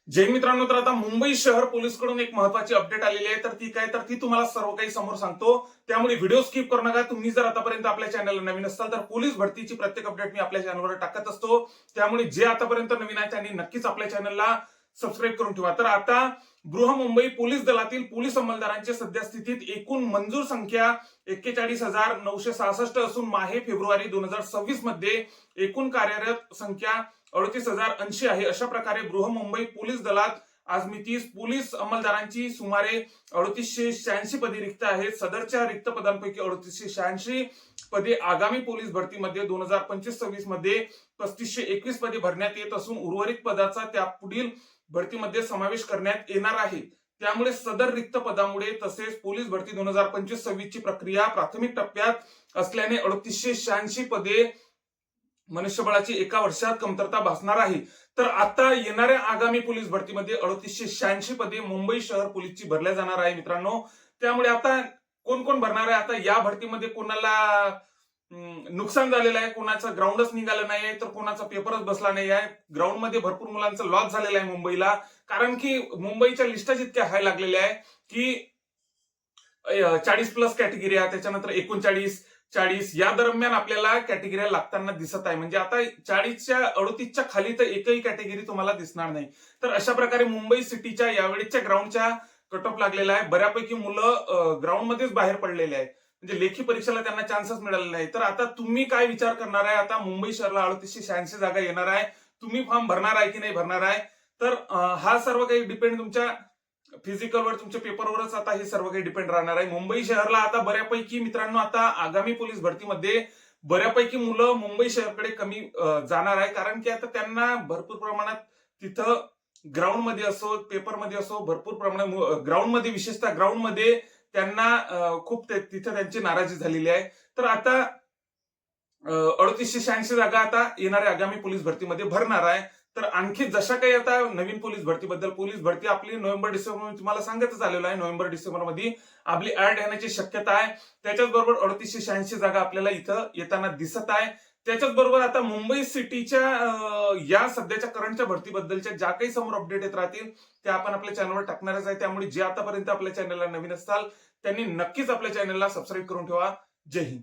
जय मित्रांनो, तर आता मुंबई शहर पोलीस कडून एक महत्वाची अपडेट आलेली आहे. तर ती तुम्हाला सर्व काही समोर सांगतो. त्यामुळे व्हिडिओ स्किप करू नका. तुम्ही जर आतापर्यंत आपल्या चॅनलला नवीन असाल तर पोलीस भरतीची प्रत्येक अपडेट मी आपल्या चॅनलवर टाकत असतो. त्यामुळे जे आतापर्यंत नवीन आहे त्यांनी नक्कीच आपल्या चॅनलला सबस्क्राईब करून ठेवा. तर आता बृहमुंबई पोलीस दलातील पोलीस अंमलदारांची सद्यस्थितीत एकूण मंजूर संख्या 41,966 असून माहे फेब्रुवारी 2026 मध्ये एकूण कार्यरत संख्या 38,080 आहे. अशा प्रकारे बृहमुंबई पोलीस दलात आज मितीस पोलीस अंमलदारांची सुमारे 3886 पदे रिक्त आहेत. सदरच्या रिक्त पदांपैकी 3886 पदे आगामी पोलीस भरतीमध्ये 2025-26 मध्ये 3521 पदे भरण्यात येत असून उर्वरित पदाचा त्या पुढील भरतीमध्ये समावेश करण्यात येणार आहे. त्यामुळे सदर रिक्त पदामुळे तसेच पोलीस भरती 2025-26 ची प्रक्रिया प्राथमिक टप्प्यात असल्याने 3886 पदे मनुष्यबळाची एका वर्षात कमतरता भासणार आहे. तर आता येणाऱ्या आगामी पोलीस भरतीमध्ये 3886 पदे मुंबई शहर पोलीसची भरल्या जाणार आहे मित्रांनो. त्यामुळे आता कोण कोण भरणार आहे? आता या भरतीमध्ये कोणाला नुकसान झालेलं आहे, कोणाचं ग्राउंडच निघालं नाही आहे, तर कोणाचा पेपरच बसला नाही आहे. ग्राउंडमध्ये भरपूर मुलांचा लॉस झालेला आहे मुंबईला, कारण की मुंबईच्या लिस्टच इतक्या हाय लागलेल्या आहे की 40+ कॅटेगरी आहे, त्याच्यानंतर 39, 40 या दरम्यान आपल्याला कॅटेगरी लागताना दिसत आहे. म्हणजे आता 40च्या 38च्या खाली तर एकही कॅटेगरी तुम्हाला दिसणार नाही. तर अशा प्रकारे मुंबई सिटीच्या यावेळेच्या ग्राउंडच्या कट ऑफ लागलेला आहे. बऱ्यापैकी मुलं ग्राउंडमध्येच बाहेर पडलेले आहेत, म्हणजे लेखी परीक्षेला त्यांना चान्सच मिळालेला नाही. तर आता तुम्ही काय विचार करणार आहे? आता मुंबई शहराला 3886 जागा येणार आहे, तुम्ही फॉर्म भरणार आहे की नाही भरणार आहे? तर हा सर्व काही डिपेंड तुमच्या फिजिकलवर, तुमच्या पेपरवरच आता हे सर्व काही डिपेंड राहणार आहे. मुंबई शहरला आता बऱ्यापैकी मित्रांनो, आता आगामी पोलीस भरतीमध्ये बऱ्यापैकी मुलं मुंबई शहरकडे कमी जाणार आहे, कारण की आता त्यांना भरपूर प्रमाणात तिथं ग्राउंडमध्ये असो, पेपरमध्ये असो, भरपूर प्रमाणात ग्राउंडमध्ये, विशेषतः ग्राउंडमध्ये त्यांना खूप तिथं त्यांची नाराजी झालेली आहे. तर आता 3886 जागा आता येणाऱ्या आगामी पोलीस भरतीमध्ये भरणार आहे. तर आणखी जशा काही आता नवीन पोलीस भरतीबद्दल, पोलीस भरती आपली नोव्हेंबर-डिसेंबर मध्ये तुम्हाला सांगतच आलेलं आहे, नोव्हेंबर-डिसेंबर मध्ये आपली ऍड येण्याची शक्यता आहे. त्याच्याच बरोबर 3886 जागा आपल्याला इथं येताना दिसत आहे. त्याच्याच बरोबर आता मुंबई सिटीच्या या सध्याच्या करंटच्या भरतीबद्दलच्या ज्या काही समोर अपडेट येत राहतील त्या आपण आपल्या चॅनलवर टाकणारच आहे. त्यामुळे जे आतापर्यंत आपल्या चॅनलला नवीन असाल त्यांनी नक्कीच आपल्या चॅनलला सबस्क्राईब करून ठेवा. जय हिंद.